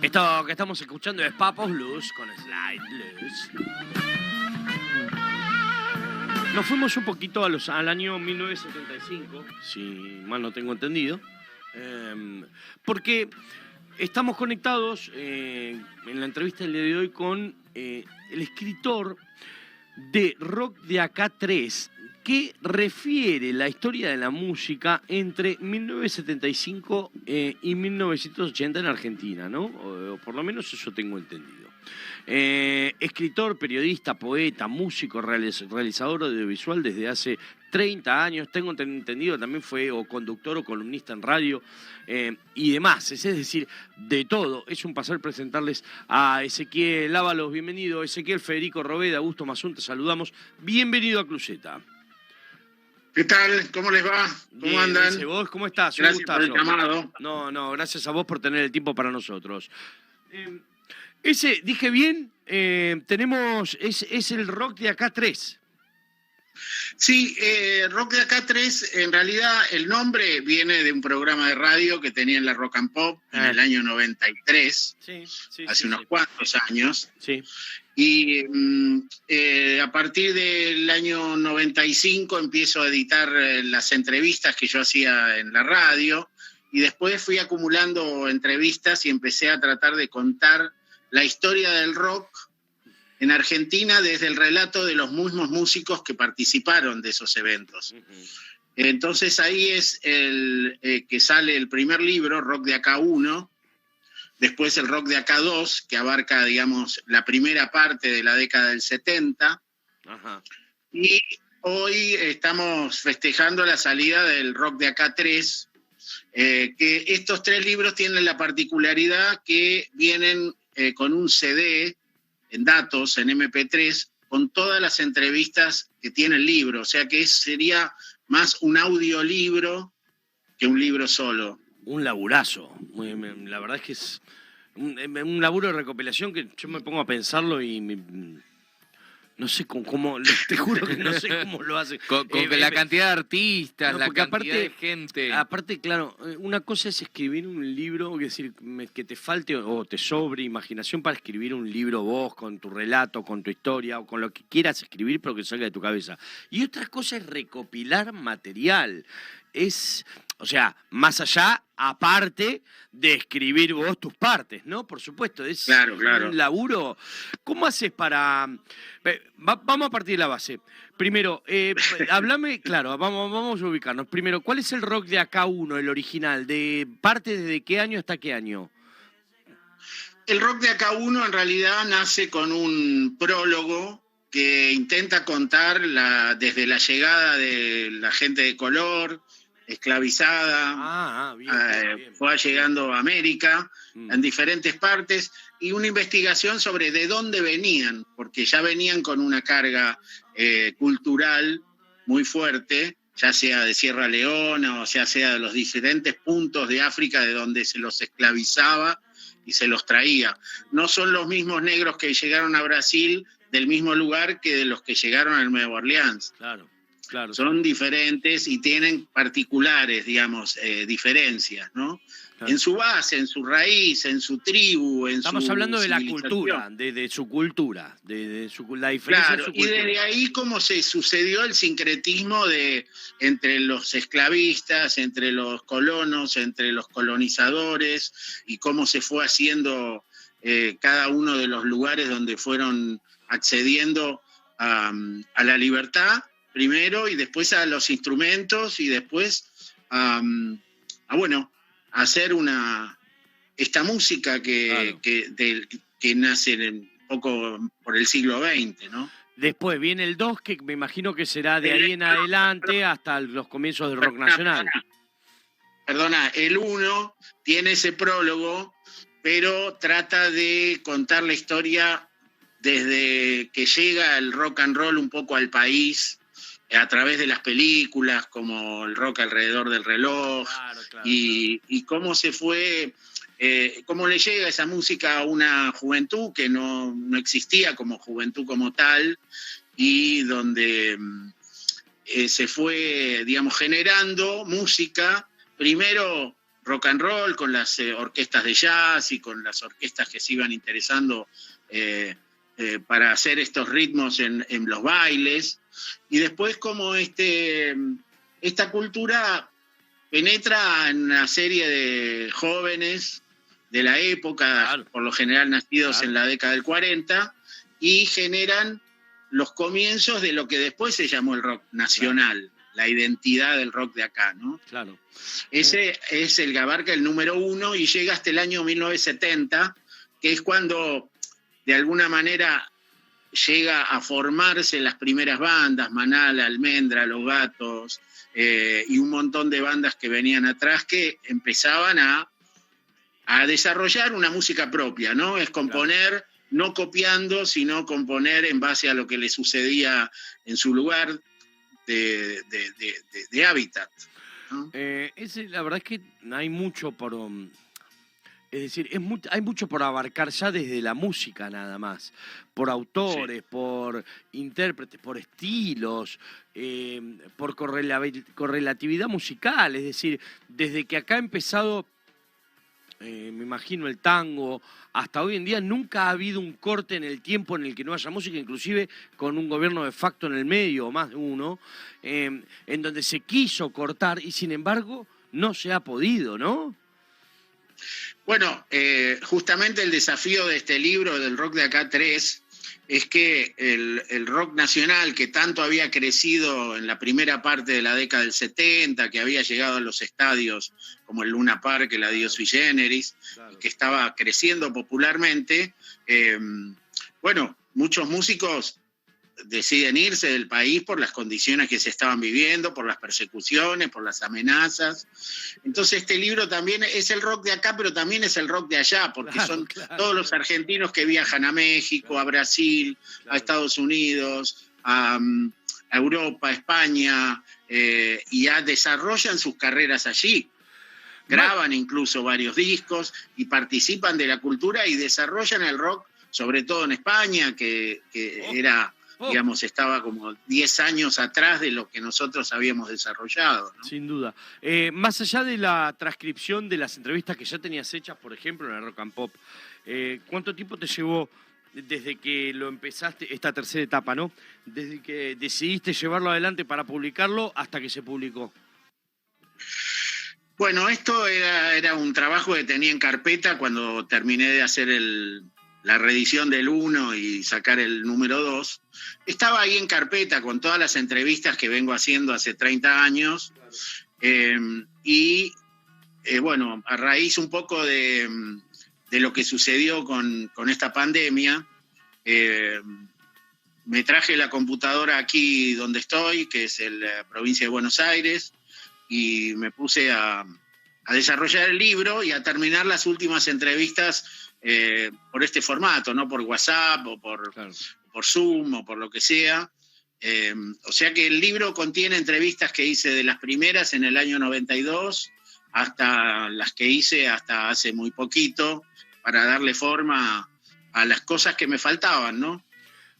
Esto que estamos escuchando es Papos Blues con Slide Blues. Nos fuimos un poquito al año 1975, si mal no tengo entendido, porque estamos conectados en la entrevista del día de hoy con el escritor de Rock de Acá 3, que refiere la historia de la música entre 1975 y 1980 en Argentina, ¿no? O por lo menos eso tengo entendido. Escritor, periodista, poeta, músico, realizador audiovisual desde hace 30 años, tengo entendido, también fue o conductor o columnista en radio y demás, es decir, de todo. Es un placer presentarles a Ezequiel Ábalos. Bienvenido, Ezequiel. Federico Robeda, Augusto Mazún, te saludamos. Bienvenido a Cluseta. ¿Qué tal? ¿Cómo les va? ¿Cómo Bien, andan? ¿Vos cómo estás? Gracias por el llamado. No, gracias a vos por tener el tiempo para nosotros. ¿Dije bien? Es el Rock de Acá 3. Sí, Rock de Acá 3, en realidad el nombre viene de un programa de radio que tenía en la Rock and Pop en el año 93, hace unos cuantos años. Sí. Y a partir del año 95 empiezo a editar las entrevistas que yo hacía en la radio, y después fui acumulando entrevistas y empecé a tratar de contar la historia del rock en Argentina desde el relato de los mismos músicos que participaron de esos eventos. Entonces ahí es que sale el primer libro, Rock de Acá 1, después el Rock de Acá 2, que abarca, digamos, la primera parte de la década del 70. Ajá. Y hoy estamos festejando la salida del Rock de Acá 3, que estos tres libros tienen la particularidad que vienen con un CD en datos, en MP3, con todas las entrevistas que tiene el libro. O sea que sería más un audiolibro que un libro solo. Un laburazo. La verdad es que es un laburo de recopilación que yo me pongo a pensarlo y no sé cómo, te juro que no sé cómo lo hace. Con la cantidad de artistas, la cantidad de gente. Aparte, claro, una cosa es escribir un libro, es decir, que te falte o te sobre imaginación para escribir un libro vos, con tu relato, con tu historia, o con lo que quieras escribir, pero que salga de tu cabeza. Y otra cosa es recopilar material. O sea, más allá, aparte de escribir vos tus partes, ¿no? Por supuesto, es claro. un laburo. ¿Cómo haces para...? Vamos a partir de la base. Primero, háblame, claro, vamos a ubicarnos. Primero, ¿cuál es el Rock de Acá 1, el original? ¿Parte desde qué año hasta qué año? El Rock de Acá 1 en realidad nace con un prólogo que intenta contar desde la llegada de la gente de color, esclavizada, bien. Fue llegando a América en diferentes partes, y una investigación sobre de dónde venían, porque ya venían con una carga cultural muy fuerte, ya sea de Sierra Leona o sea de los diferentes puntos de África de donde se los esclavizaba y se los traía. No son los mismos negros que llegaron a Brasil del mismo lugar que de los que llegaron a Nueva Orleans. Claro. Son diferentes y tienen particulares, digamos, diferencias, ¿no? Claro. En su base, en su raíz, en su tribu, Estamos hablando de la cultura, de su cultura, la diferencia. Claro, de su cultura. Y desde ahí cómo se sucedió el sincretismo entre los esclavistas, entre los colonos, entre los colonizadores, y cómo se fue haciendo cada uno de los lugares donde fueron accediendo a la libertad, primero, y después a los instrumentos, y después a hacer esta música que nace un poco por el siglo XX, ¿no? Después viene el 2, que me imagino que será de ahí en adelante hasta los comienzos del rock nacional. Perdona, el 1 tiene ese prólogo, pero trata de contar la historia desde que llega el rock and roll un poco al país, a través de las películas como El rock alrededor del reloj, y cómo se fue, cómo le llega esa música a una juventud que no existía como juventud como tal, y donde se fue, digamos, generando música, primero rock and roll, con las orquestas de jazz y con las orquestas que se iban interesando para hacer estos ritmos en los bailes. Y después como esta cultura penetra en una serie de jóvenes de la época, claro, por lo general nacidos, claro, en la década del 40, y generan los comienzos de lo que después se llamó el rock nacional, claro, la identidad del rock de acá, ¿no? Claro. Ese es el que abarca el número 1 y llega hasta el año 1970, que es cuando de alguna manera llega a formarse las primeras bandas, Manal, Almendra, Los Gatos, y un montón de bandas que venían atrás que empezaban a desarrollar una música propia, ¿no? Es componer, claro, no copiando, sino componer en base a lo que le sucedía en su lugar de hábitat, ¿no? La verdad es que hay mucho por... Es decir, hay mucho por abarcar ya desde la música nada más, por autores, sí, por intérpretes, por estilos, por correlatividad musical. Es decir, desde que acá ha empezado, me imagino, el tango, hasta hoy en día nunca ha habido un corte en el tiempo en el que no haya música, inclusive con un gobierno de facto en el medio, o más de uno, en donde se quiso cortar y sin embargo no se ha podido, ¿no? Bueno, justamente el desafío de este libro, del Rock de Acá 3, es que el rock nacional, que tanto había crecido en la primera parte de la década del 70, que había llegado a los estadios como el Luna Park, el Adiós Sui Generis, claro, que estaba creciendo popularmente, bueno, muchos músicos deciden irse del país por las condiciones que se estaban viviendo, por las persecuciones, por las amenazas. Entonces este libro también es el rock de acá, pero también es el rock de allá, porque claro, son claro, todos los argentinos que viajan a México, claro, a Brasil, claro, a Estados Unidos, a Europa, a España, y ya desarrollan sus carreras allí. Graban incluso varios discos y participan de la cultura y desarrollan el rock, sobre todo en España, que era... digamos, estaba como 10 años atrás de lo que nosotros habíamos desarrollado, ¿no? Sin duda. Más allá de la transcripción de las entrevistas que ya tenías hechas, por ejemplo, en el Rock and Pop, ¿cuánto tiempo te llevó desde que lo empezaste, esta tercera etapa, ¿no? Desde que decidiste llevarlo adelante para publicarlo hasta que se publicó? Bueno, esto era un trabajo que tenía en carpeta cuando terminé de hacer la reedición del 1 y sacar el número 2, estaba ahí en carpeta con todas las entrevistas que vengo haciendo hace 30 años, bueno, a raíz un poco de lo que sucedió con esta pandemia, me traje la computadora aquí donde estoy, que es la provincia de Buenos Aires, y me puse a desarrollar el libro y a terminar las últimas entrevistas por este formato, no por WhatsApp o claro, por Zoom o por lo que sea. O sea que el libro contiene entrevistas que hice de las primeras en el año 92 hasta las que hice hasta hace muy poquito, para darle forma a las cosas que me faltaban, ¿no?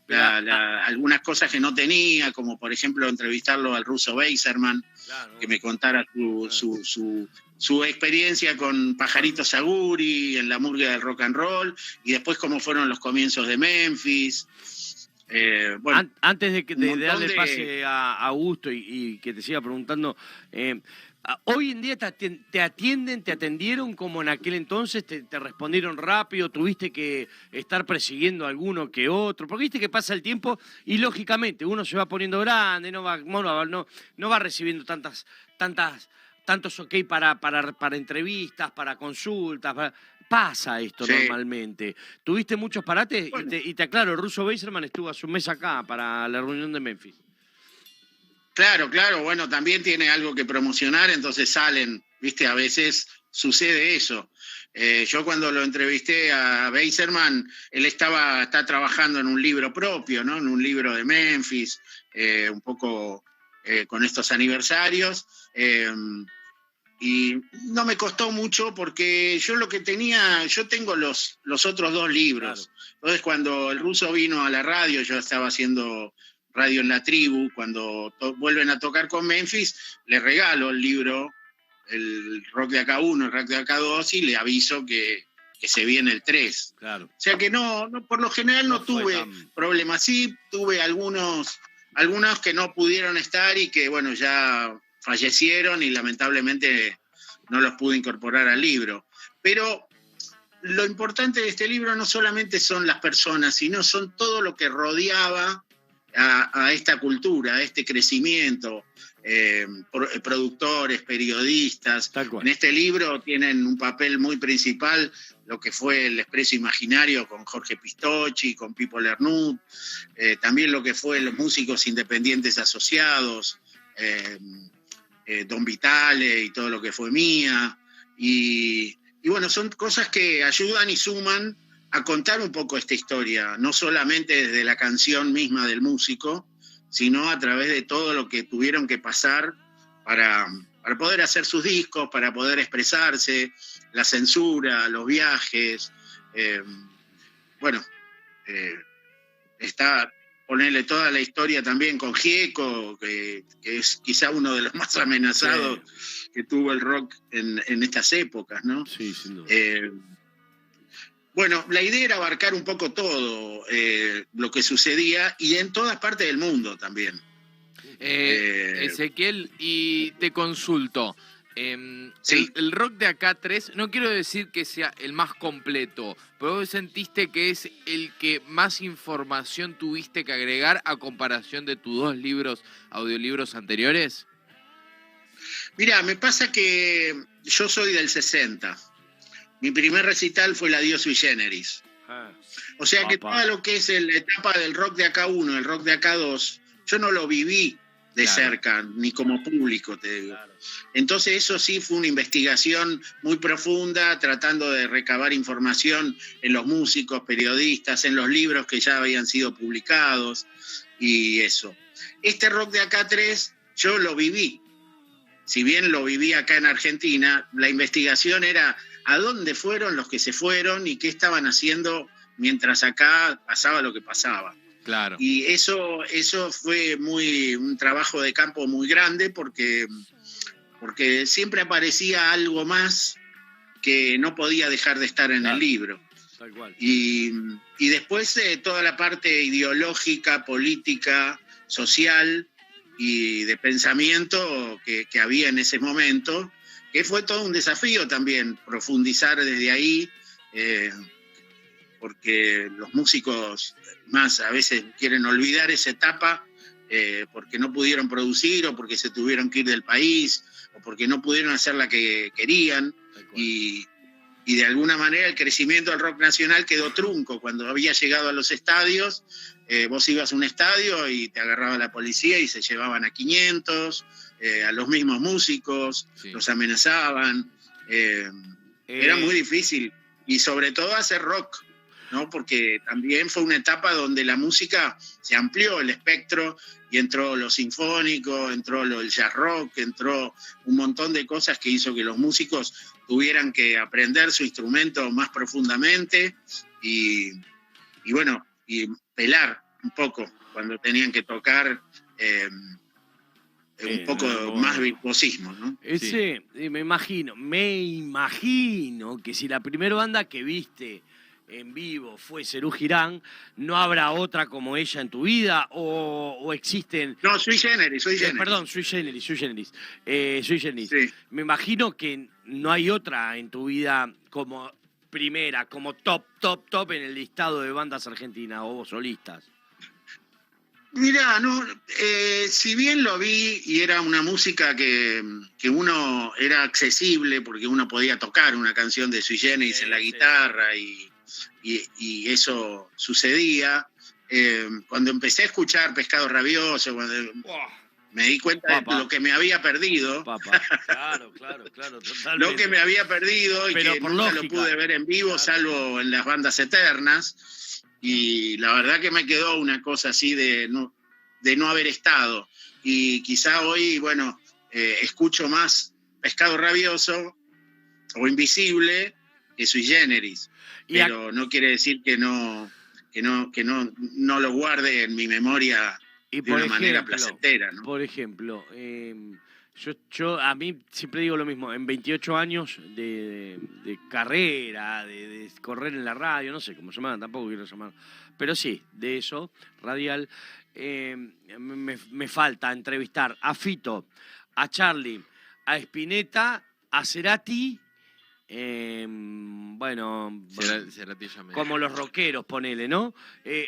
Algunas cosas que no tenía, como por ejemplo entrevistarlo al ruso Beiserman, claro, que me contara su experiencia con Pajarito Saguri en la murga del rock and roll, y después cómo fueron los comienzos de Memphis. Bueno, antes de darle pase a Augusto y que te siga preguntando, hoy en día te atendieron como en aquel entonces, te respondieron rápido, tuviste que estar persiguiendo a alguno que otro, porque viste que pasa el tiempo y lógicamente uno se va poniendo grande, no va recibiendo tantos ok para entrevistas, para consultas, pasa esto sí, normalmente. ¿Tuviste muchos parates? Bueno. Y te aclaro, el ruso Beiserman estuvo hace un mes acá para la reunión de Memphis. Claro, bueno, también tiene algo que promocionar, entonces salen, viste, a veces sucede eso. Yo cuando lo entrevisté a Beiserman, él está trabajando en un libro propio, ¿no? En un libro de Memphis, un poco con estos aniversarios, y no me costó mucho porque yo tengo los otros 2 libros. Claro. Entonces cuando el ruso vino a la radio, yo estaba haciendo radio en La Tribu, cuando vuelven a tocar con Memphis, le regalo el libro el rock de acá 1, el rock de acá 2, y le aviso que se viene el 3. Claro. O sea que no, por lo general no tuve problemas. Sí, tuve algunos que no pudieron estar y que, bueno, ya fallecieron y lamentablemente no los pude incorporar al libro. Pero lo importante de este libro no solamente son las personas, sino son todo lo que rodeaba a esta cultura, a este crecimiento. Productores, periodistas. En este libro tienen un papel muy principal lo que fue el Expreso Imaginario con Jorge Pistocchi, con Pipo Lernud, también lo que fue los músicos independientes asociados, Don Vitale y todo lo que fue Mía, y bueno, son cosas que ayudan y suman a contar un poco esta historia, no solamente desde la canción misma del músico, sino a través de todo lo que tuvieron que pasar para poder hacer sus discos, para poder expresarse, la censura, los viajes. Está, ponerle toda la historia también con Gieco, que es quizá uno de los más amenazados que tuvo el rock en estas épocas, ¿no? Sí, sin duda. Bueno, la idea era abarcar un poco todo lo que sucedía y en todas partes del mundo también. Ezequiel, y te consulto. Sí. El rock de acá 3, no quiero decir que sea el más completo, pero vos sentiste que es el que más información tuviste que agregar a comparación de tus 2 audiolibros anteriores. Mirá, me pasa que yo soy del 60. Mi primer recital fue el Adiós Sui Generis. O sea que todo lo que es la etapa del rock de acá 1, el rock de acá 2, yo no lo viví de cerca, ni como público, te digo. Entonces eso sí fue una investigación muy profunda, tratando de recabar información en los músicos, periodistas, en los libros que ya habían sido publicados, y eso. Este rock de acá 3, yo lo viví. Si bien lo viví acá en Argentina, la investigación era a dónde fueron los que se fueron y qué estaban haciendo mientras acá pasaba lo que pasaba. Claro. Y eso fue un trabajo de campo muy grande porque siempre aparecía algo más que no podía dejar de estar en el libro. Tal cual. Y después toda la parte ideológica, política, social y de pensamiento que había en ese momento, que fue todo un desafío también, profundizar desde ahí, porque los músicos más a veces quieren olvidar esa etapa porque no pudieron producir o porque se tuvieron que ir del país o porque no pudieron hacer la que querían, y de alguna manera el crecimiento del rock nacional quedó trunco. Cuando había llegado a los estadios, vos ibas a un estadio y te agarraba la policía y se llevaban a 500, a los mismos músicos, los amenazaban. Era muy difícil, y sobre todo hacer rock, ¿no? Porque también fue una etapa donde la música se amplió el espectro y entró lo sinfónico, entró el jazz rock, entró un montón de cosas que hizo que los músicos tuvieran que aprender su instrumento más profundamente y bueno, y pelar un poco cuando tenían que tocar un poco más virtuosismo, ¿no? Me imagino que si la primera banda que viste en vivo fue Serú Girán, ¿no habrá otra como ella en tu vida? ¿O existen...? No, Sui Generis. Perdón, Sui Generis. Sí. Me imagino que no hay otra en tu vida como primera, como top en el listado de bandas argentinas o solistas. Mirá, no, si bien lo vi y era una música que uno era accesible porque uno podía tocar una canción de Sui Generis en la guitarra y eso sucedía, cuando empecé a escuchar Pescado Rabioso, cuando me di cuenta de lo que me había perdido. Claro, totalmente. Lo que me había perdido y pero que nunca lo pude ver en vivo, salvo en las bandas eternas. Y la verdad que me quedó una cosa así de no haber estado. Y quizá hoy, bueno, escucho más Pescado Rabioso o Invisible que Sui Generis. Pero no quiere decir que no lo guarde en mi memoria de una manera placentera, ¿no? Por ejemplo, A mí siempre digo lo mismo, en 28 años de carrera, de correr en la radio, no sé cómo se llama, tampoco quiero llamar, pero sí, de eso, radial, me falta entrevistar a Fito, a Charly, a Spinetta, a Cerati, bueno, Cerati ya me... como los rockeros, ponele, ¿no?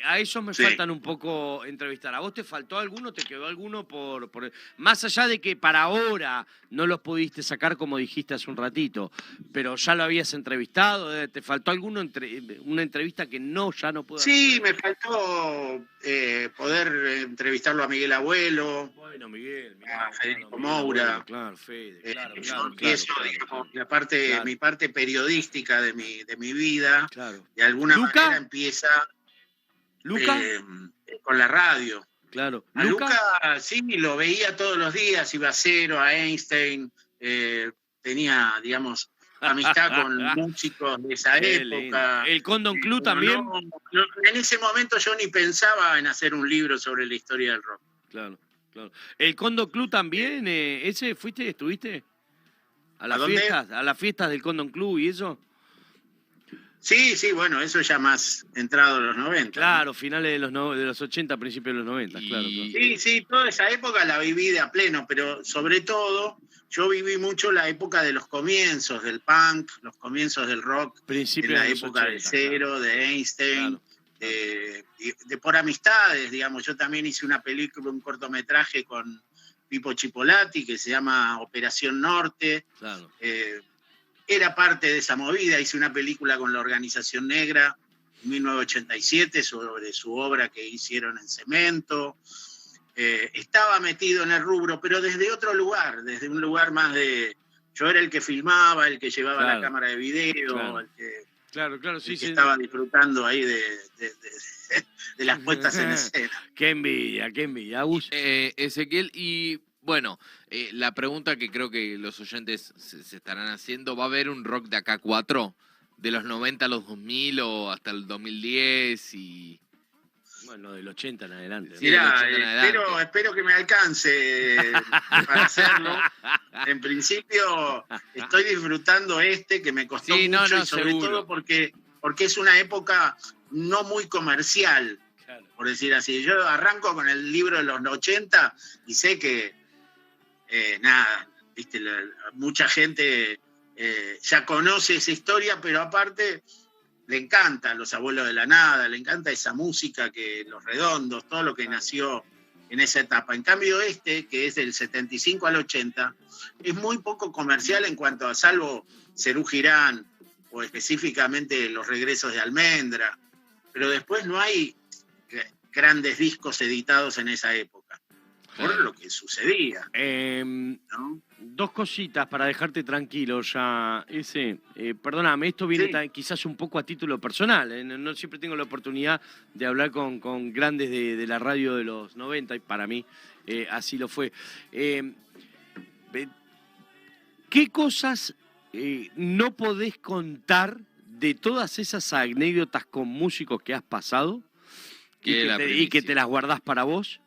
A esos me Sí. faltan un poco entrevistar. ¿A vos te faltó alguno? ¿Te quedó alguno por...? Más allá de que para ahora no los pudiste sacar como dijiste hace un ratito, pero ya lo habías entrevistado, ¿te faltó alguno una entrevista que ya no pudo Sí, hacer? me faltó poder entrevistarlo a Miguel Abuelo, Bueno, Miguel, a Federico Miguel Moura. Abuelo, claro, Fede, claro, Yo claro, empiezo, claro, digamos, claro. mi parte periodística de mi vida, Claro. de alguna ¿Luca? manera empieza ¿Luca? con la radio. Claro. A Luca sí, lo veía todos los días, iba a Cero, a Einstein, tenía, digamos, amistad con músicos de esa Qué época. lindo. ¿El Condon Club Pero también? en ese momento yo ni pensaba en hacer un libro sobre la historia del rock. Claro, claro. ¿El Condon Club también? ¿Ese estuviste? ¿A las dónde? fiestas? ¿A las fiestas del Condon Club y eso? Sí, bueno, eso ya más entrado en los 90. Claro, finales de los 80, principios de los 90, claro. Sí, toda esa época la viví de a pleno, pero sobre todo yo viví mucho la época de los comienzos del punk, los comienzos del rock, Principios en la de los época 80, de Cero, claro. de Einstein, Claro. de por amistades, digamos. Yo también hice una película, un cortometraje con Pipo Chipolati que se llama Operación Norte. Claro. Era parte de esa movida, hice una película con la Organización Negra en 1987 sobre su obra que hicieron en Cemento. Estaba metido en el rubro, pero desde otro lugar, desde un lugar más de... Yo era el que filmaba, el que llevaba la cámara de video, claro. el que, Sí, que estaba disfrutando ahí de las puestas en escena. Qué envidia, Agus. Ezequiel, y bueno, la pregunta que creo que los oyentes se estarán haciendo, ¿va a haber un rock de acá 4? ¿De los 90 a los 2000 o hasta el 2010? Y... Bueno, del 80 en adelante. Sí, Mirá, del 80 en adelante. espero que me alcance para hacerlo. En principio estoy disfrutando que me costó mucho, y sobre seguro. todo porque es una época no muy comercial, Claro. por decir así. Yo arranco con el libro de los 80 y sé que viste, mucha gente ya conoce esa historia, pero aparte le encanta Los Abuelos de la Nada, le encanta esa música, Los Redondos, todo lo que nació en esa etapa. En cambio que es del 75 al 80, es muy poco comercial en cuanto a, salvo Serú Girán o específicamente Los Regresos de Almendra, pero después no hay grandes discos editados en esa época, por lo que sucedía, ¿no? Dos cositas para dejarte tranquilo ya. Perdóname, esto viene quizás un poco a título personal. No siempre tengo la oportunidad de hablar con grandes de la radio de los 90 y para mí así lo fue. ¿Qué cosas no podés contar de todas esas anécdotas con músicos que has pasado y que te las guardás para vos?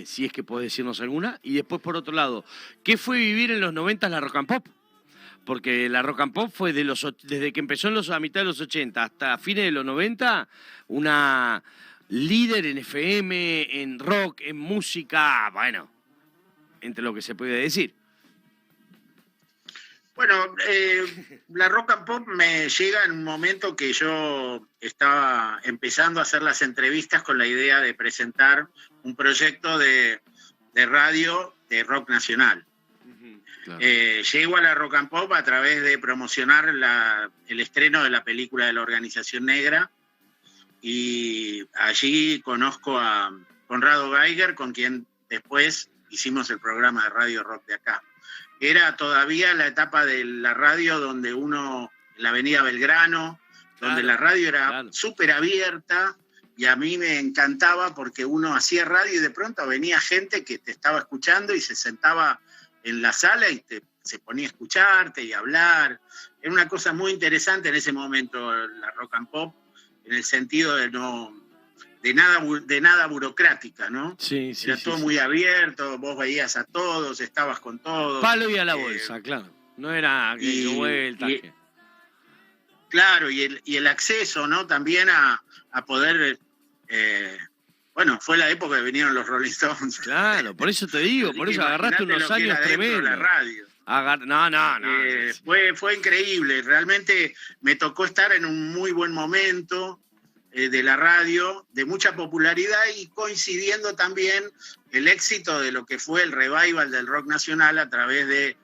Si es que podés decirnos alguna. Y después, por otro lado, ¿qué fue vivir en los 90 la rock and pop? Porque la rock and pop fue desde que empezó a mitad de los 80 hasta fines de los 90, una líder en FM, en rock, en música, bueno, entre lo que se puede decir. Bueno, la rock and pop me llega en un momento que yo estaba empezando a hacer las entrevistas con la idea de presentar un proyecto de radio de rock nacional. Claro. Llego a la rock and pop a través de promocionar el estreno de la película de la Organización Negra, y allí conozco a Conrado Geiger, con quien después hicimos el programa de Radio Rock de acá. Era todavía la etapa de la radio donde en la avenida Belgrano, donde la radio era súper abierta, y a mí me encantaba porque uno hacía radio y de pronto venía gente que te estaba escuchando y se sentaba en la sala y se ponía a escucharte y a hablar. Era una cosa muy interesante en ese momento la rock and pop, en el sentido de no de nada burocrática, ¿no? Sí, Era todo muy abierto, vos veías a todos, estabas con todos. Palo y a la bolsa, claro. No era que vuelta. Claro, y el acceso, ¿no? También a poder... bueno, fue la época que vinieron los Rolling Stones. Claro, por eso te digo, por eso agarraste unos años tremendos. La radio. Fue increíble, realmente me tocó estar en un muy buen momento de la radio, de mucha popularidad y coincidiendo también el éxito de lo que fue el revival del rock nacional a través de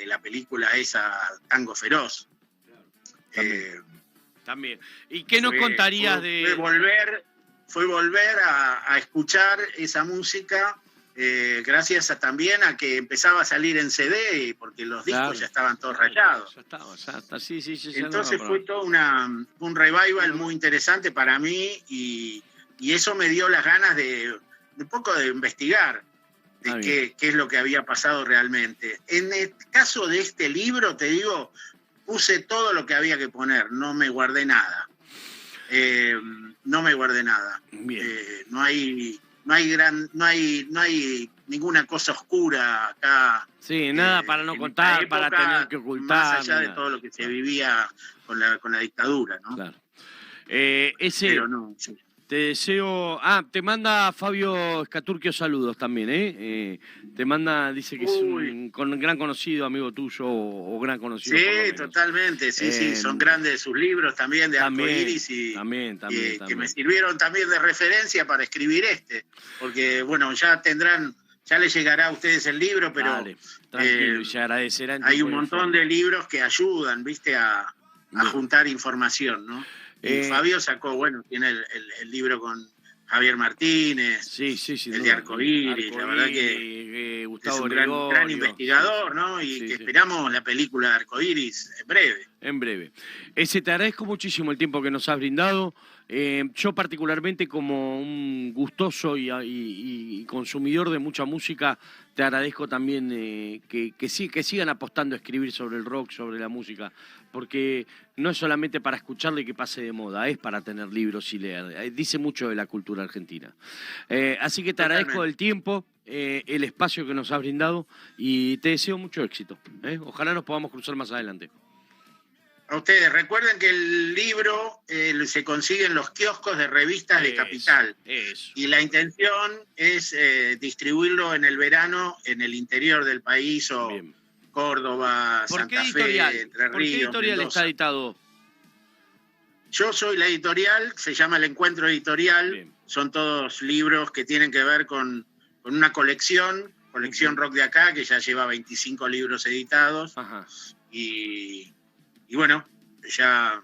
la película esa Tango Feroz. También. ¿Y qué nos contarías de...? Fue volver a escuchar esa música gracias también a que empezaba a salir en CD, porque los discos ya estaban todos rayados. Ya está, sí. Entonces fue todo un revival muy interesante para mí y eso me dio las ganas de un poco de investigar de qué es lo que había pasado realmente. En el caso de este libro, te digo, puse todo lo que había que poner, no me guardé nada. No me guardé nada. No hay ninguna cosa oscura acá. Sí, nada para no contar, época, para tener que ocultar. Más allá de todo lo que se vivía con la dictadura, ¿no? Claro. Pero no, sí. Te deseo... te manda Fabio Escaturquio saludos también, ¿eh? Te manda, dice que es un gran conocido, amigo tuyo, o gran conocido. Sí, totalmente, sí, son grandes sus libros también de arcoíris y también. Que me sirvieron también de referencia para escribir porque bueno, ya les llegará a ustedes el libro, pero dale, tranquilo, y se agradecerán. Hay un montón de libros que ayudan, ¿viste? A juntar información, ¿no? Y Fabio sacó, tiene el libro con Javier Martínez, sí, el de Arcoíris, la verdad que Gustavo es un gran investigador, ¿no? Y que esperamos la película de Arcoíris en breve. En breve. Te agradezco muchísimo el tiempo que nos has brindado. Yo particularmente como un gustoso y consumidor de mucha música, te agradezco también que sigan apostando a escribir sobre el rock, sobre la música, porque no es solamente para escucharlo y que pase de moda, es para tener libros y leer. Dice mucho de la cultura argentina. Así que te agradezco el tiempo, el espacio que nos has brindado y te deseo mucho éxito. Ojalá nos podamos cruzar más adelante. A ustedes, recuerden que el libro se consigue en los kioscos de revistas de Capital. Y la intención es distribuirlo en el verano en el interior del país o Córdoba, Santa Fe, Entre Ríos. ¿Por qué editorial Mendoza. Está editado? Yo soy la editorial, se llama El Encuentro Editorial. Bien. Son todos libros que tienen que ver con una colección rock de acá, que ya lleva 25 libros editados. Ajá. Y bueno, ya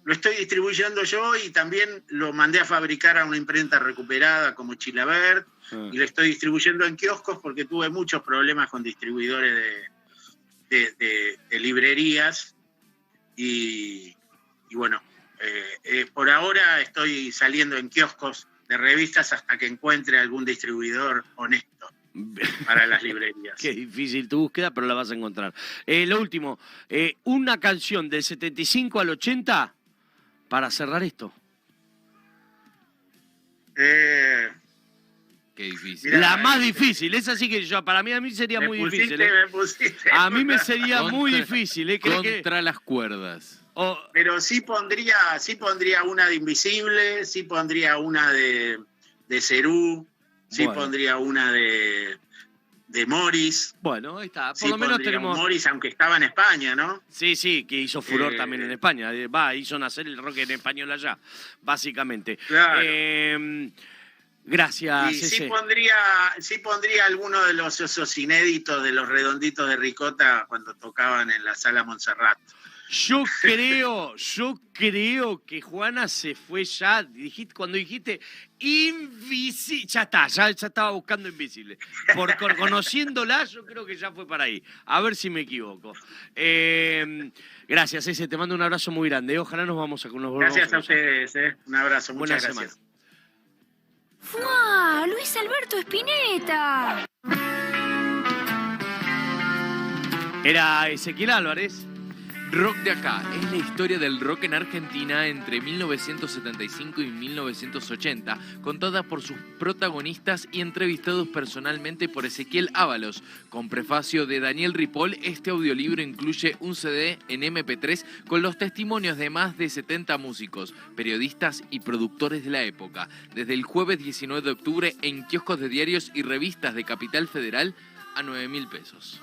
lo estoy distribuyendo yo y también lo mandé a fabricar a una imprenta recuperada como Chilavert y lo estoy distribuyendo en kioscos porque tuve muchos problemas con distribuidores de librerías y bueno, por ahora estoy saliendo en kioscos de revistas hasta que encuentre algún distribuidor honesto para las librerías. Qué difícil tu búsqueda, pero la vas a encontrar. Lo último, una canción del 75 al 80 para cerrar esto. Qué difícil. La más difícil, esa sí que para mí sería muy difícil. A mí me sería muy difícil. Contra las cuerdas. Pero sí pondría una de Invisible, sí pondría una de Cerú. Sí, pondría una de Morris. Bueno, ahí está. Por lo menos tenemos. Morris, aunque estaba en España, ¿no? Sí, que hizo furor también en España. Hizo nacer el rock en español allá, básicamente. Claro. Gracias. Y sí pondría alguno de esos inéditos de los Redonditos de Ricota cuando tocaban en la Sala Montserrat. Yo creo que Juana se fue ya. Cuando dijiste Invisible, ya estaba buscando Invisible. Conociéndola, yo creo que ya fue para ahí. A ver si me equivoco. Gracias, Ese. Te mando un abrazo muy grande. Ojalá nos vamos a conocer. Gracias a ustedes. Un abrazo. Muchas gracias. ¡Fua! Luis Alberto Spinetta. Era Ezequiel Álvarez. Rock de acá es la historia del rock en Argentina entre 1975 y 1980, contada por sus protagonistas y entrevistados personalmente por Ezequiel Ábalos. Con prefacio de Daniel Ripoll, este audiolibro incluye un CD en MP3 con los testimonios de más de 70 músicos, periodistas y productores de la época. Desde el jueves 19 de octubre en kioscos de diarios y revistas de Capital Federal a 9.000 pesos.